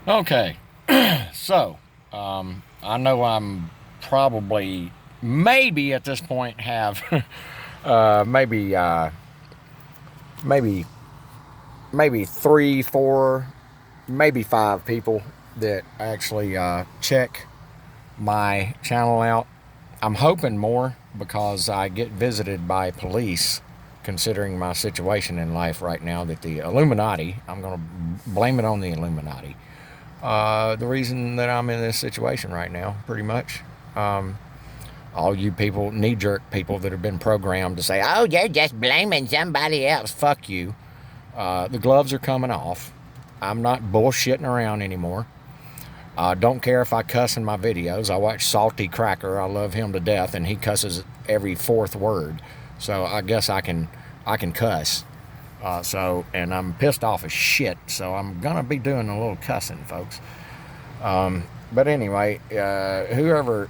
Okay, so I know I'm probably, maybe at this point, have maybe maybe three, four, maybe five people that actually check my channel out. I'm hoping more because I get visited by police, considering my situation in life right now. That the Illuminati, I'm going to blame it on the Illuminati. The reason that I'm in this situation right now, pretty much. All you people, knee jerk people that have been programmed to say, oh, you're just blaming somebody else. Fuck you. The gloves are coming off. I'm not bullshitting around anymore. Don't care if I cuss in my videos. I watch Salty Cracker. I love him to death, and he cusses every fourth word. So I guess I can cuss. And I'm pissed off as shit. So I'm gonna be doing a little cussing, folks. But anyway, whoever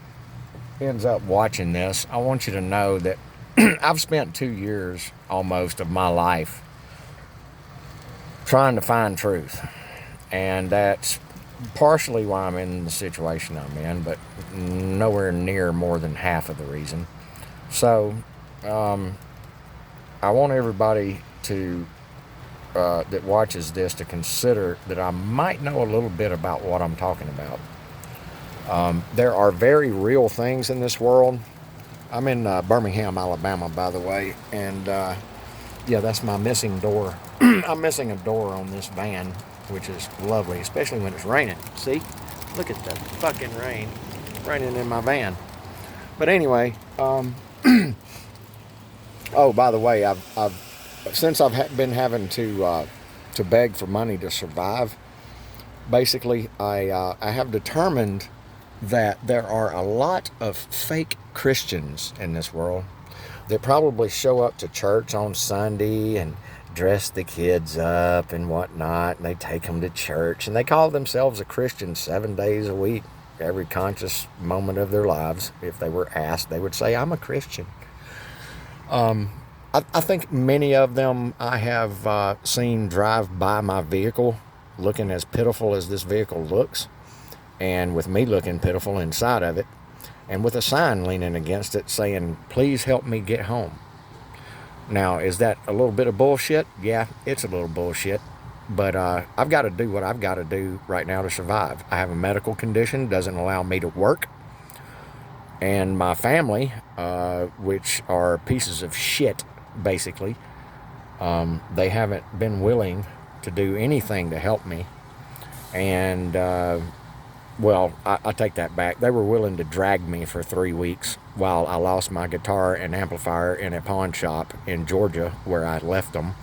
ends up watching this, I want you to know that I've spent 2 years almost of my life trying to find truth, and that's partially why I'm in the situation I'm in, but nowhere near more than half of the reason. So, I want everybody to that watches this to consider that I might know a little bit about what I'm talking about. There are very real things in this world. I'm in Birmingham, Alabama, by the way, and yeah, that's my missing door. I'm missing a door on this van, which is lovely, especially when it's raining. See? Look at the fucking rain. Raining in my van. But anyway, oh, by the way, since I've been having to beg for money to survive, basically, I have determined that there are a lot of fake Christians in this world that probably show up to church on Sunday and dress the kids up and whatnot, and they take them to church, and they call themselves a Christian 7 days a week. Every conscious moment of their lives, if they were asked, they would say, I'm a Christian. I think many of them I have seen drive by my vehicle looking as pitiful as this vehicle looks, and with me looking pitiful inside of it, and with a sign leaning against it saying, please help me get home. Now, is that a little bit of bullshit? Yeah, it's a little bullshit. But I've got to do what I've got to do right now to survive. I have a medical condition, doesn't allow me to work. And my family, which are pieces of shit, basically, they haven't been willing to do anything to help me. And well, I take that back. They were willing to drag me for 3 weeks while I lost my guitar and amplifier in a pawn shop in Georgia where I left them.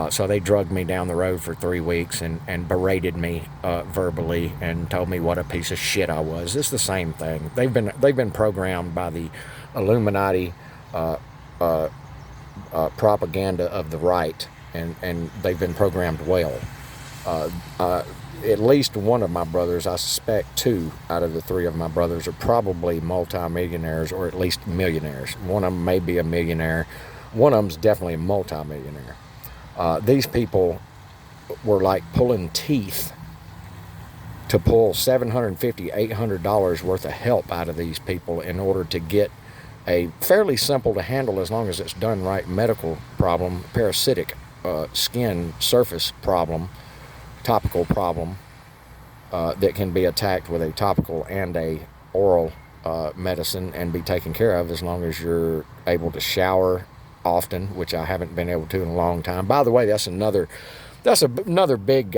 So they drugged me down the road for 3 weeks and berated me verbally and told me what a piece of shit I was. It's the same thing. They've been programmed by the Illuminati propaganda of the right, and they've been programmed well. At least one of my brothers, I suspect two out of the three of my brothers, are probably multimillionaires or at least millionaires. One of them may be a millionaire. One of them's definitely a multimillionaire. These people were like pulling teeth to pull $750, $800 worth of help out of these people in order to get a fairly simple to handle, as long as it's done right, medical problem, parasitic skin surface problem, topical problem that can be attacked with a topical and a oral medicine and be taken care of, as long as you're able to shower often, which I haven't been able to in a long time. By the way, that's another big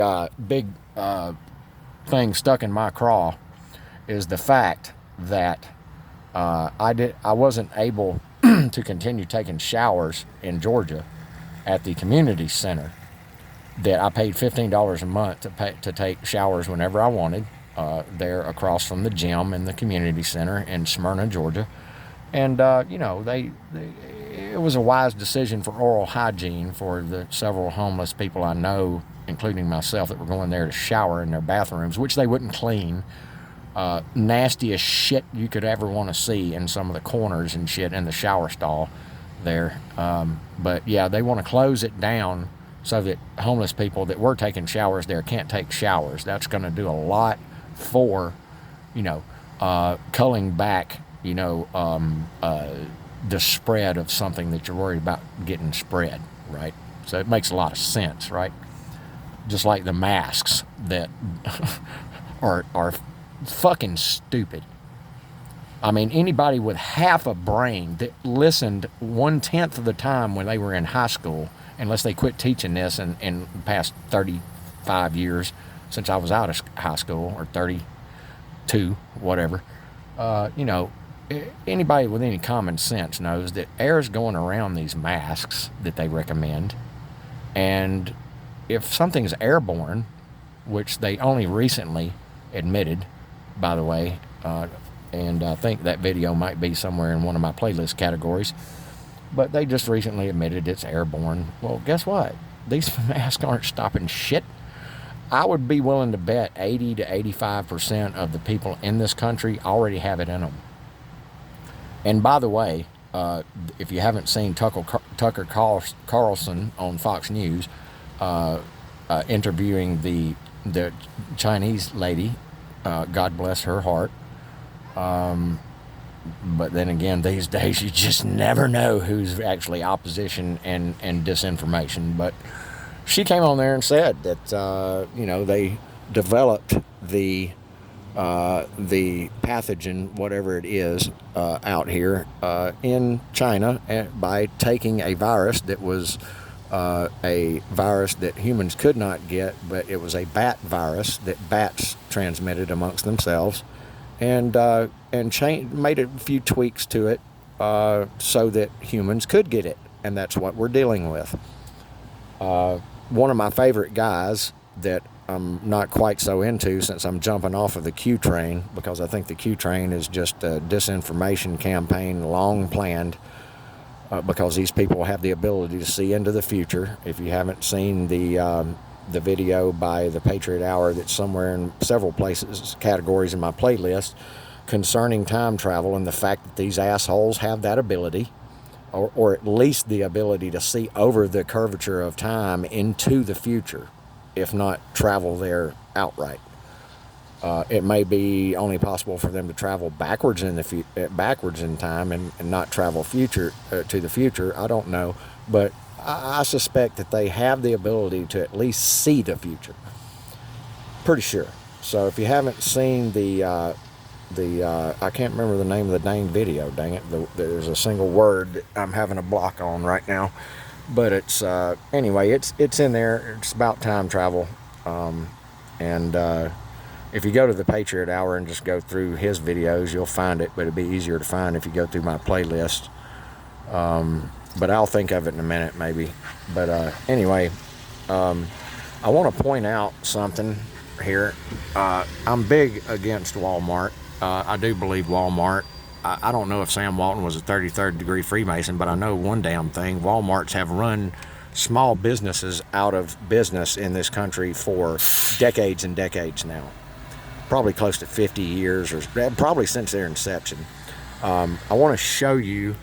thing stuck in my craw, is the fact that I wasn't able to continue taking showers in Georgia at the community center that I paid $15 a month to take showers whenever I wanted, there across from the gym in the community center in Smyrna, Georgia. And it was a wise decision for oral hygiene for the several homeless people I know, including myself, that were going there to shower in their bathrooms, which they wouldn't clean. Nasty as shit you could ever want to see in some of the corners and shit in the shower stall there. But yeah, they want to close it down so that homeless people that were taking showers there can't take showers. That's going to do a lot for, culling back, the spread of something that you're worried about getting spread, right? So it makes a lot of sense, right? Just like the masks that are fucking stupid. I mean, anybody with half a brain that listened 1/10 of the time when they were in high school, unless they quit teaching this in the past 35 years since I was out of high school, or 32, whatever, anybody with any common sense knows that air's going around these masks that they recommend. And if something's airborne, which they only recently admitted, by the way, and I think that video might be somewhere in one of my playlist categories, but they just recently admitted it's airborne. Well, guess what? These masks aren't stopping shit. I would be willing to bet 80 to 85% of the people in this country already have it in them. And by the way, if you haven't seen Tucker Carlson on Fox News interviewing the Chinese lady, God bless her heart, but then again, these days you just never know who's actually opposition and disinformation. But she came on there and said that they developed the pathogen, whatever it is, out here in China by taking a virus that was a virus that humans could not get, but it was a bat virus that bats transmitted amongst themselves, and made a few tweaks to it so that humans could get it, and that's what we're dealing with. One of my favorite guys that I'm not quite so into, since I'm jumping off of the Q train, because I think the Q train is just a disinformation campaign, long planned, because these people have the ability to see into the future. If you haven't seen the video by the Patriot Hour that's somewhere in several places, categories in my playlist, concerning time travel and the fact that these assholes have that ability, or at least the ability to see over the curvature of time into the future, if not travel there outright. It may be only possible for them to travel backwards in time and not travel to the future. I don't know, but I suspect that they have the ability to at least see the future. Pretty sure. So if you haven't seen the I can't remember the name of the dang video, dang it. There's a single word that I'm having a block on right now. But it's, anyway, it's in there. It's about time travel. If you go to the Patriot Hour and just go through his videos, you'll find it, but it'd be easier to find if you go through my playlist. But I'll think of it in a minute, maybe. But anyway, I want to point out something here. I'm big against Walmart. I do believe Walmart. I don't know if Sam Walton was a 33rd degree Freemason, but I know one damn thing. Walmarts have run small businesses out of business in this country for decades and decades now. Probably close to 50 years, or probably since their inception. I want to show you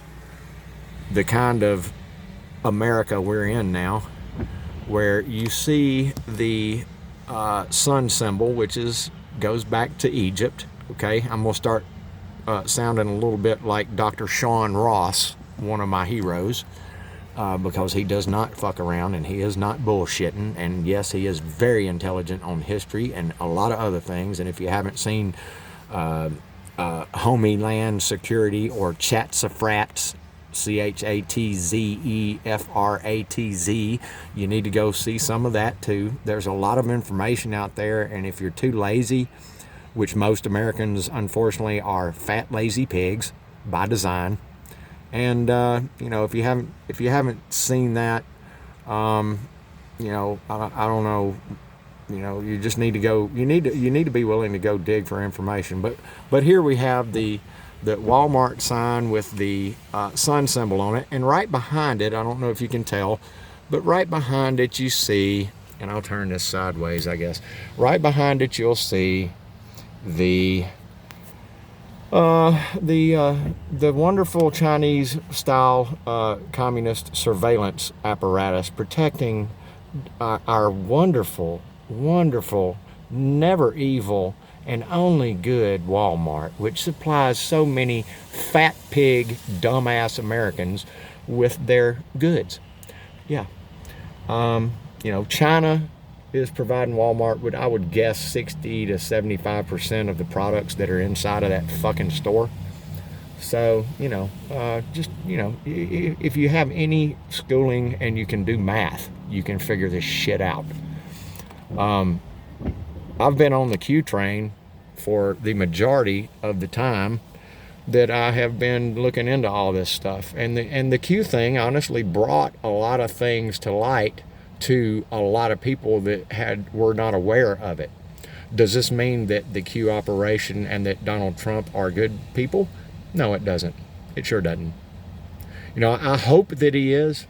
the kind of America we're in now, where you see the sun symbol, which goes back to Egypt. Okay, I'm going to start sounding a little bit like Dr. Sean Ross, one of my heroes, because he does not fuck around and he is not bullshitting. And yes, he is very intelligent on history and a lot of other things. And if you haven't seen Homie Land Security or Chatzefratz, CHATZEFRATZ, you need to go see some of that too. There's a lot of information out there, and if you're too lazy, which most Americans unfortunately are fat lazy pigs by design, and if you haven't seen that, I don't know, you just need to go. You need to be willing to go dig for information. But here we have the Walmart sign with the sun symbol on it, and right behind it, I don't know if you can tell, but right behind it you see, and I'll turn this sideways, I guess. Right behind it you'll see the wonderful Chinese style communist surveillance apparatus protecting our wonderful, wonderful, never evil, and only good Walmart, which supplies so many fat pig, dumbass Americans with their goods. Yeah. China is providing Walmart with, I would guess, 60 to 75% of the products that are inside of that fucking store. So, if you have any schooling and you can do math, you can figure this shit out. I've been on the Q train for the majority of the time that I have been looking into all this stuff. And the Q thing honestly brought a lot of things to light to a lot of people that were not aware of it. Does this mean that the Q operation and that Donald Trump are good people? No, it doesn't. It sure doesn't. I hope that he is,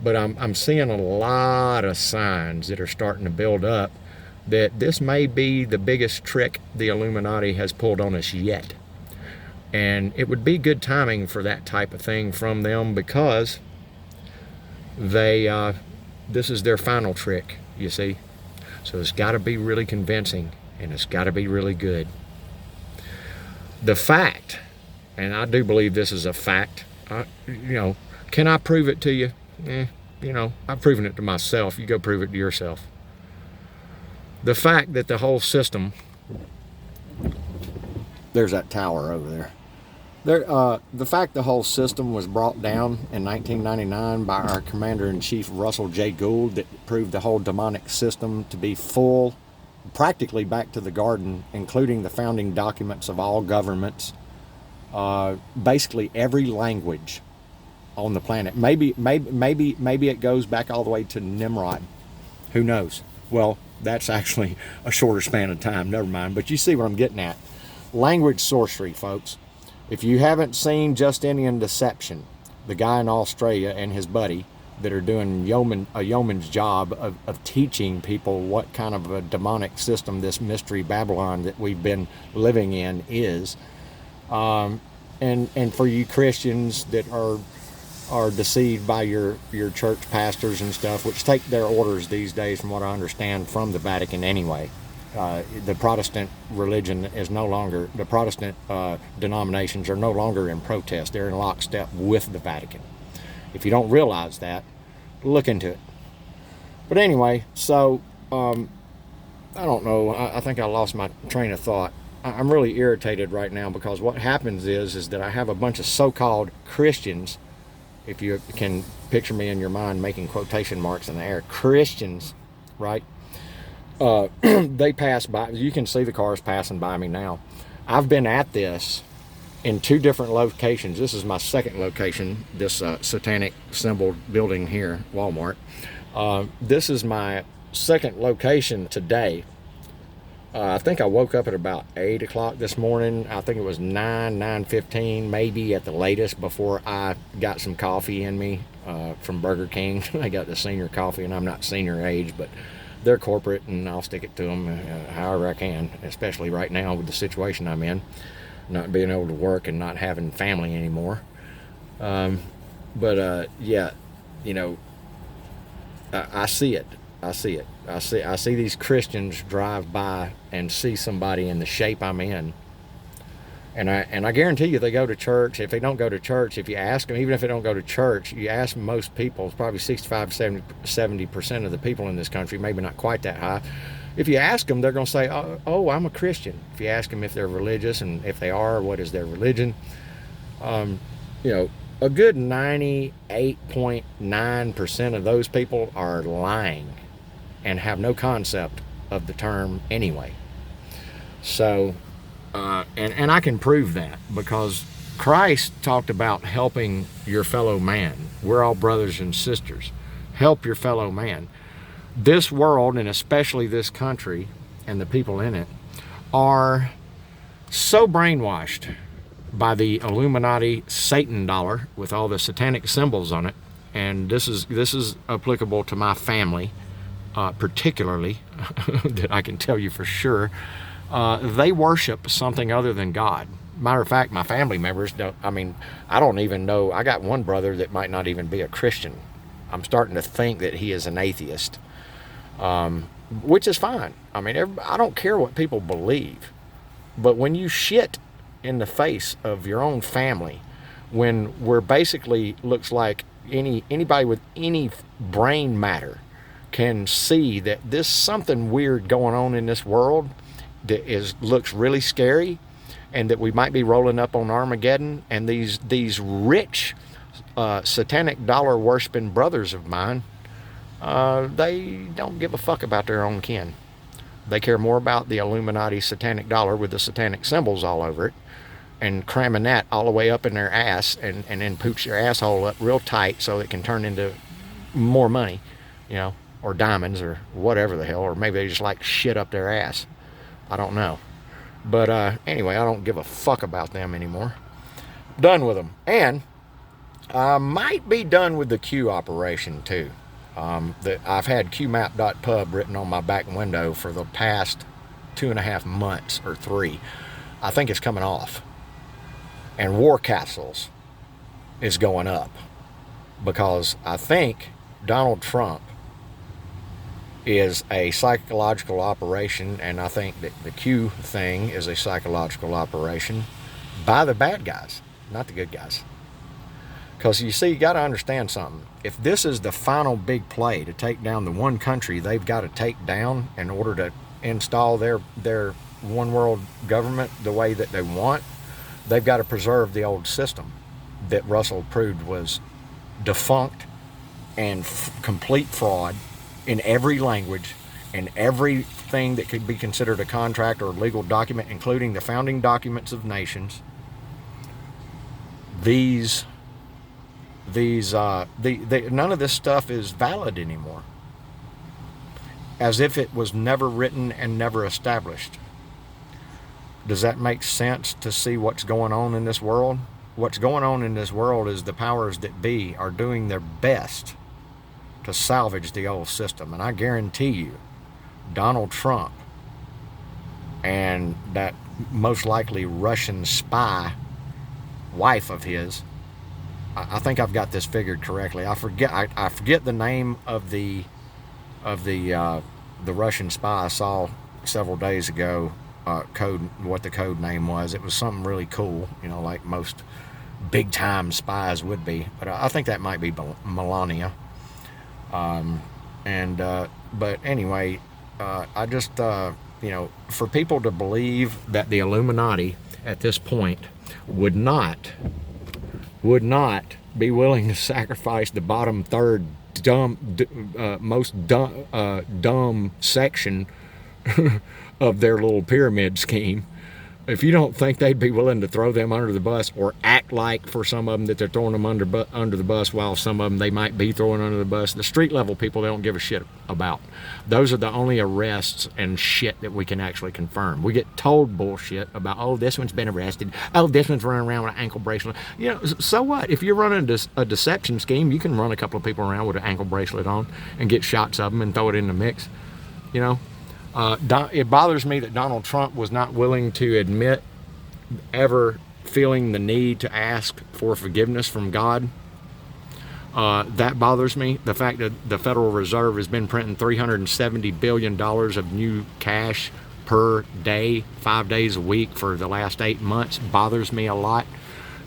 but I'm seeing a lot of signs that are starting to build up that this may be the biggest trick the Illuminati has pulled on us yet. And it would be good timing for that type of thing from them, because this is their final trick, you see. So it's got to be really convincing, and it's got to be really good. The fact, and I do believe this is a fact, can I prove it to you? I've proven it to myself. You go prove it to yourself. The fact that the whole system, there's that tower over there. The fact the whole system was brought down in 1999 by our Commander-in-Chief Russell J. Gould, that proved the whole demonic system to be full, practically back to the garden, including the founding documents of all governments, basically every language on the planet. Maybe it goes back all the way to Nimrod. Who knows? Well, that's actually a shorter span of time. Never mind. But you see what I'm getting at. Language sorcery, folks. If you haven't seen Justinian Deception, the guy in Australia and his buddy that are doing a yeoman's job of teaching people what kind of a demonic system this mystery Babylon that we've been living in is, and for you Christians that are deceived by your church pastors and stuff, which take their orders these days, from what I understand, from the Vatican anyway. The Protestant religion is no longer, the Protestant denominations are no longer in protest. They're in lockstep with the Vatican. If you don't realize that, look into it. But anyway, so I don't know. I think I lost my train of thought. I'm really irritated right now, because what happens is that I have a bunch of so-called Christians, if you can picture me in your mind making quotation marks in the air, Christians, right? They pass by. You can see the cars passing by me now. I've been at this in 2 different locations. This is my second location, this satanic symbol building here, Walmart. This is my second location today. I think I woke up at about 8 o'clock this morning. I think it was 9:15, maybe at the latest, before I got some coffee in me from Burger King. I got the senior coffee, and I'm not senior age, but they're corporate, and I'll stick it to them however I can, especially right now with the situation I'm in, not being able to work and not having family anymore. Yeah, I see it. I see these Christians drive by and see somebody in the shape I'm in. And I guarantee you they go to church. If they don't go to church, if you ask them, even if they don't go to church, you ask most people, it's probably 65, 70% of the people in this country, maybe not quite that high. If you ask them, they're going to say, oh, I'm a Christian. If you ask them if they're religious, and if they are, what is their religion? A good 98.9% of those people are lying and have no concept of the term anyway. So, and I can prove that, because Christ talked about helping your fellow man. We're all brothers and sisters. Help your fellow man. This world, and especially this country and the people in it, are so brainwashed by the Illuminati Satan dollar with all the satanic symbols on it. And this is applicable to my family, particularly, that I can tell you for sure. They worship something other than God. Matter of fact, my family members I don't even know. I got one brother that might not even be a Christian. I'm starting to think that he is an atheist. which is fine. I mean, I don't care what people believe, but when you shit in the face of your own family, when we're basically looks like anybody with any brain matter can see that there's something weird going on in this world that looks really scary, and that we might be rolling up on Armageddon, and these rich satanic dollar worshiping brothers of mine, they don't give a fuck about their own kin. They care more about the Illuminati satanic dollar with the satanic symbols all over it, and cramming that all the way up in their ass, and then pooch their asshole up real tight so it can turn into more money, or diamonds or whatever the hell, or maybe they just like shit up their ass. I don't know. But anyway, I don't give a fuck about them anymore. Done with them. And I might be done with the Q operation too. I've had qmap.pub written on my back window for the past 2.5 months or 3. I think it's coming off. And War Castles is going up, because I think Donald Trump is a psychological operation, and I think that the Q thing is a psychological operation by the bad guys, not the good guys. Because you see, you got to understand something. If this is the final big play to take down the one country they've got to take down in order to install their one world government the way that they want, they've got to preserve the old system that Russell proved was defunct and complete fraud in every language, in everything that could be considered a contract or legal document, including the founding documents of nations. None of this stuff is valid anymore, as if it was never written and never established. Does that make sense to see what's going on in this world? What's going on in this world is the powers that be are doing their best to salvage the old system. And I guarantee you, Donald Trump and that most likely Russian spy wife of his, I think I've got this figured correctly. I forget the name of the Russian spy I saw several days ago. What the code name was. It was something really cool, like most big time spies would be. But I think that might be Melania. But anyway, I just, for people to believe that the Illuminati at this point would not be willing to sacrifice the bottom third most dumb section of their little pyramid scheme, if you don't think they'd be willing to throw them under the bus, or act like for some of them that they're throwing them under the bus, while some of them they might be throwing under the bus, the street level people they don't give a shit about. Those are the only arrests and shit that we can actually confirm. We get told bullshit about, oh, this one's been arrested, oh, this one's running around with an ankle bracelet. So what? If you're running a deception scheme, you can run a couple of people around with an ankle bracelet on and get shots of them and throw it in the mix. It bothers me that Donald Trump was not willing to admit ever feeling the need to ask for forgiveness from God. That bothers me. The fact that the Federal Reserve has been printing $370 billion of new cash per day, 5 days a week for the last 8 months bothers me a lot.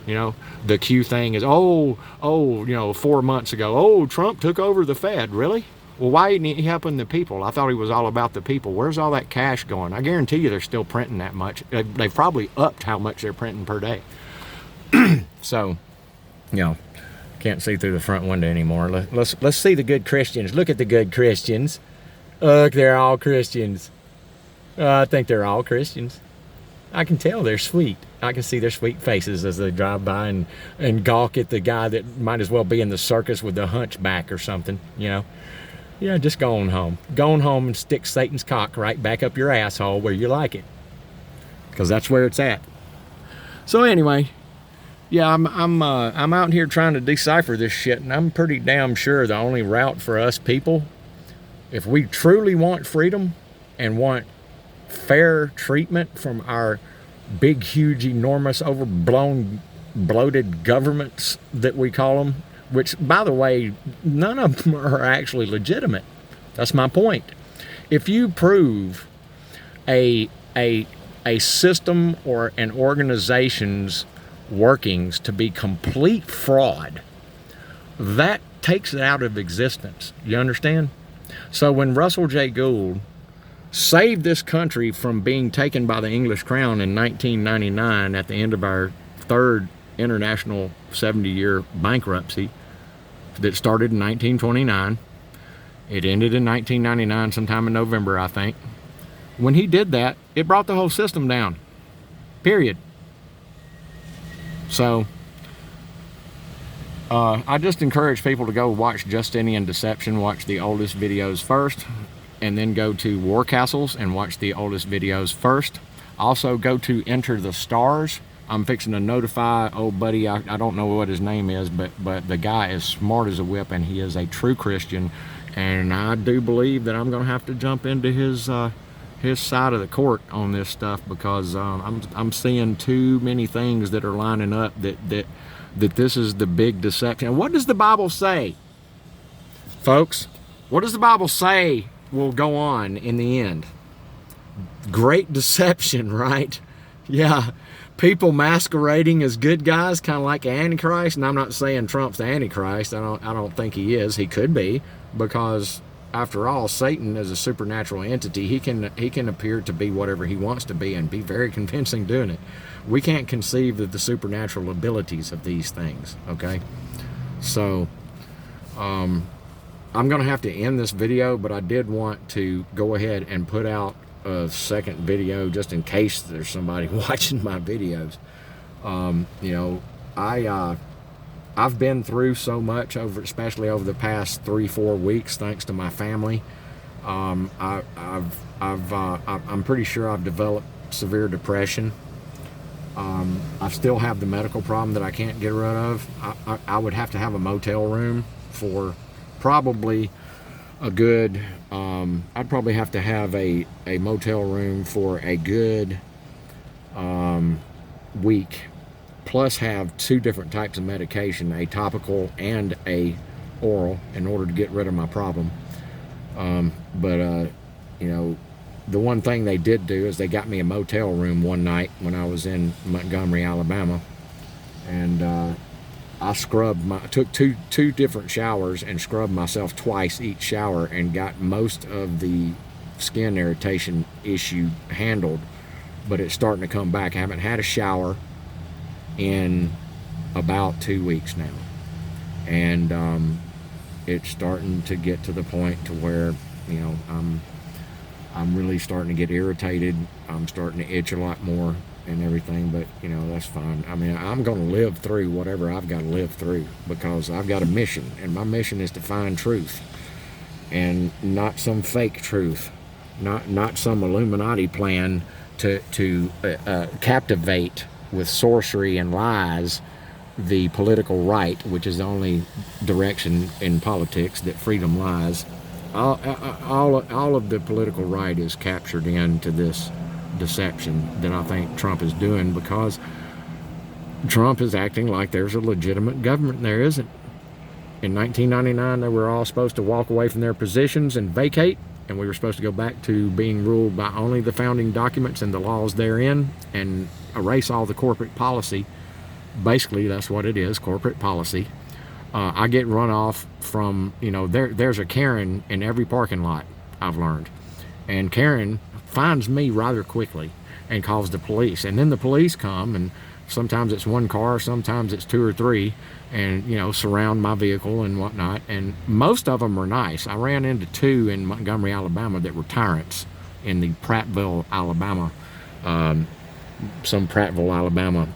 The Q thing is, 4 months ago, Trump took over the Fed. Really? Well, why isn't he helping the people? I thought he was all about the people. Where's all that cash going? I guarantee you they're still printing that much. They've probably upped how much they're printing per day. So, can't see through the front window anymore. Let's see the good Christians. Look at the good Christians. Look, they're all Christians. I think they're all Christians. I can tell they're sweet. I can see their sweet faces as they drive by and gawk at the guy that might as well be in the circus with the hunchback or something, Yeah, just go on home. Go on home and stick Satan's cock right back up your asshole where you like it, because that's where it's at. So anyway, yeah, I'm out here trying to decipher this shit, and I'm pretty damn sure the only route for us people, if we truly want freedom and want fair treatment from our big, huge, enormous, overblown, bloated governments that we call them, which, by the way, none of them are actually legitimate. That's my point. If you prove a system or an organization's workings to be complete fraud, that takes it out of existence. You understand? So when Russell J. Gould saved this country from being taken by the English crown in 1999 at the end of our third international 70-year bankruptcy that started in 1929, it ended in 1999 sometime in November, I think. When he did that, it brought the whole system down. Period. So, I just encourage people to go watch Justinian Deception, watch the oldest videos first, and then go to War Castles and watch the oldest videos first. Also, go to Enter the Stars. I'm fixing to notify old buddy, I don't know what his name is, but the guy is smart as a whip, and he is a true Christian, and I do believe that I'm going to have to jump into his side of the court on this stuff, because I'm seeing too many things that are lining up that this is the big deception. And what does the Bible say, folks? What does the Bible say will go on in the end? Great deception, right? Yeah, people masquerading as good guys, kind of like Antichrist. And I'm not saying Trump's the Antichrist. I don't think he is. He could be, because after all, Satan is a supernatural entity. He can appear to be whatever he wants to be and be very convincing doing it. We can't conceive of the supernatural abilities of these things, okay? So, I'm going to have to end this video, but I did want to go ahead and put out a second video just in case there's somebody watching my videos. You know, I've been through so much, especially over the past 3-4 weeks, thanks to my family. I'm pretty sure I've developed severe depression. I still have the medical problem that I can't get rid of. I would have to have a motel room for probably a good, I'd probably have to have a motel room for a good week, plus have 2 different types of medication, a topical and a oral, in order to get rid of my problem. You know, the one thing they did do is they got me a motel room one night when I was in Montgomery, Alabama, and I took two different showers and scrubbed myself twice each shower, and got most of the skin irritation issue handled, but it's starting to come back. I haven't had a shower in about 2 weeks now, and it's starting to get to the point to where, you know, I'm really starting to get irritated. I'm starting to itch a lot more and everything, but you know, that's fine. I mean, I'm going to live through whatever I've got to live through, because I've got a mission, and my mission is to find truth, and not some fake truth, not some Illuminati plan to captivate with sorcery and lies the political right, which is the only direction in politics that freedom lies. All of the political right is captured into this deception that I think Trump is doing, because Trump is acting like there's a legitimate government. There isn't. In 1999, they were all supposed to walk away from their positions and vacate, and we were supposed to go back to being ruled by only the founding documents and the laws therein, and erase all the corporate policy. Basically, that's what it is, corporate policy. I get run off from, you know, there's a Karen in every parking lot, I've learned. And Karen finds me rather quickly and calls the police. And then the police come, and sometimes it's 1 car, sometimes it's 2 or 3, and, you know, surround my vehicle and whatnot. And most of them are nice. I ran into 2 in Montgomery, Alabama that were tyrants in the Prattville, Alabama, some Prattville, Alabama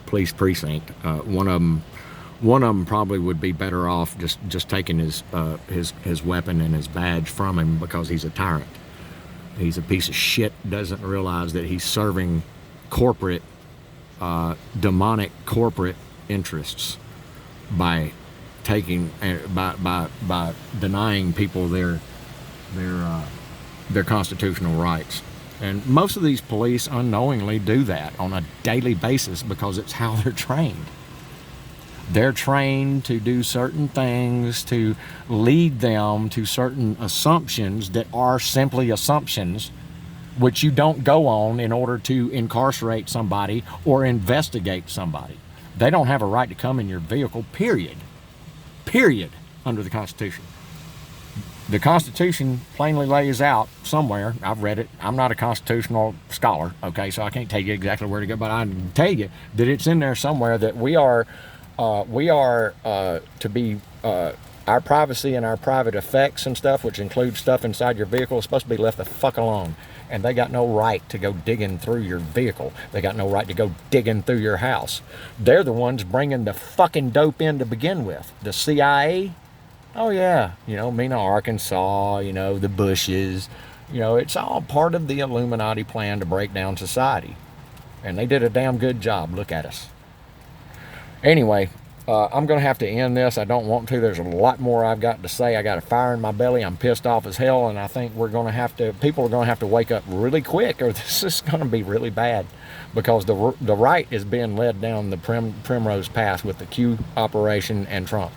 police precinct. One of them probably would be better off just taking his weapon and his badge from him, because he's a tyrant. He's a piece of shit. Doesn't realize that he's serving corporate, demonic corporate interests by taking by denying people their constitutional rights. And most of these police unknowingly do that on a daily basis, because it's how they're trained. They're trained to do certain things to lead them to certain assumptions that are simply assumptions, which you don't go on in order to incarcerate somebody or investigate somebody. They don't have a right to come in your vehicle, period. Period, under the Constitution. The Constitution plainly lays out somewhere, I've read it, I'm not a constitutional scholar, okay, so I can't tell you exactly where to go, but I can tell you that it's in there somewhere that we are to be, our privacy and our private effects and stuff, which includes stuff inside your vehicle, is supposed to be left the fuck alone. And they got no right to go digging through your vehicle. They got no right to go digging through your house. They're the ones bringing the fucking dope in to begin with. The CIA, oh yeah, you know, Mena, Arkansas, you know, the Bushes, you know, it's all part of the Illuminati plan to break down society. And they did a damn good job. Look at us. Anyway, I'm going to have to end this. I don't want to. There's a lot more I've got to say. I got a fire in my belly. I'm pissed off as hell, and I think people are going to have to wake up really quick, or this is going to be really bad, because the right is being led down the primrose path with the Q operation and Trump.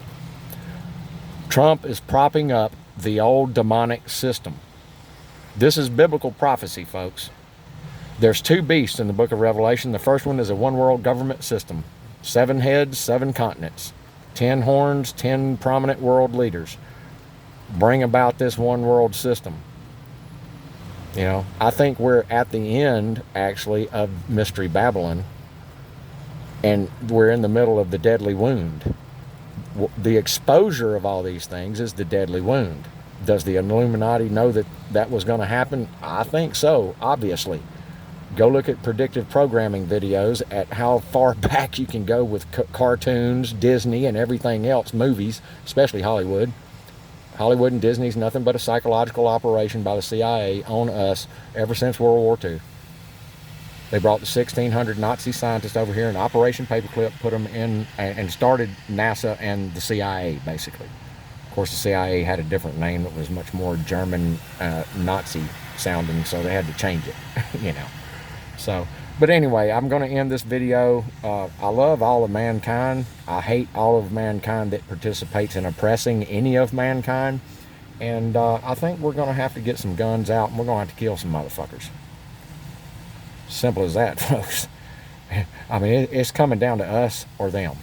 Trump is propping up the old demonic system. This is biblical prophecy, folks. There's two beasts in the book of Revelation. The first one is a one-world government system. 7 heads, 7 continents, 10 horns, 10 prominent world leaders bring about this one world system. You know, I think we're at the end, actually, of Mystery Babylon, and we're in the middle of the deadly wound. The exposure of all these things is the deadly wound. Does the Illuminati know that that was going to happen? I think so, obviously. Go look at predictive programming videos at how far back you can go with cartoons, Disney, and everything else, movies, especially Hollywood. Hollywood and Disney's nothing but a psychological operation by the CIA on us ever since World War II. They brought the 1,600 Nazi scientists over here in Operation Paperclip, put them in, and started NASA and the CIA, basically. Of course, the CIA had a different name that was much more German, Nazi sounding, so they had to change it, you know. So, but anyway, I'm going to end this video. I love all of mankind. I hate all of mankind that participates in oppressing any of mankind. And I think we're going to have to get some guns out, and we're going to have to kill some motherfuckers. Simple as that, folks. I mean, it's coming down to us or them.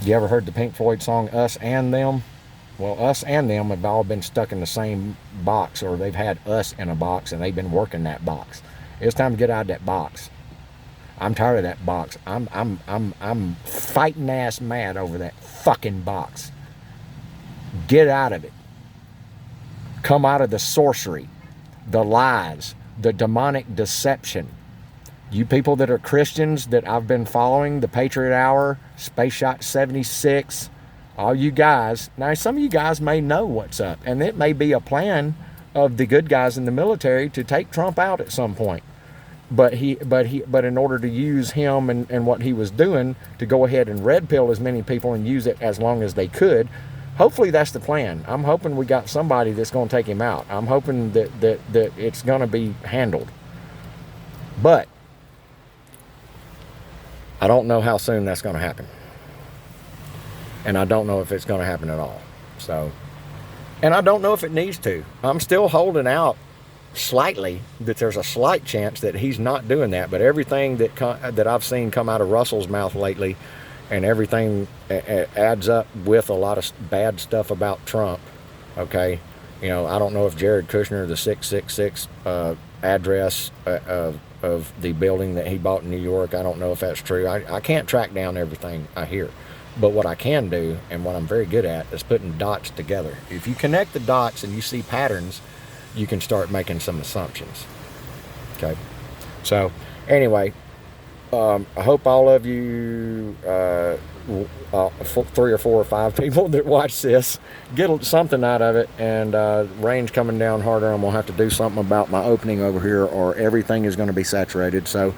You ever heard the Pink Floyd song, Us and Them? Well, us and them have all been stuck in the same box, or they've had us in a box, and they've been working that box. It's time to get out of that box. I'm tired of that box. I'm fighting ass mad over that fucking box. Get out of it. Come out of the sorcery, the lies, the demonic deception. You people that are Christians that I've been following, the Patriot Hour, Space Shot 76, all you guys. Now, some of you guys may know what's up, and it may be a plan of the good guys in the military to take Trump out at some point. But in order to use him and what he was doing to go ahead and red pill as many people and use it as long as they could, hopefully that's the plan. I'm hoping we got somebody that's going to take him out. I'm hoping that it's going to be handled. But I don't know how soon that's going to happen. And I don't know if it's going to happen at all. So, and I don't know if it needs to. I'm still holding out slightly that there's a slight chance that he's not doing that. But everything that I've seen come out of Russell's mouth lately, and everything adds up with a lot of bad stuff about Trump. Okay, you know, I don't know if Jared Kushner, the 666 address of the building that he bought in New York, I don't know if that's true. I can't track down everything I hear. But what I can do, and what I'm very good at, is putting dots together. If you connect the dots and you see patterns, you can start making some assumptions. Okay? So, anyway, I hope all of you, 3 or 4 or 5 people that watch this, get something out of it. And rain's coming down harder. I'm going to have to do something about my opening over here, or everything is going to be saturated. So,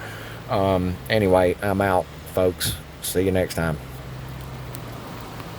anyway, I'm out, folks. See you next time.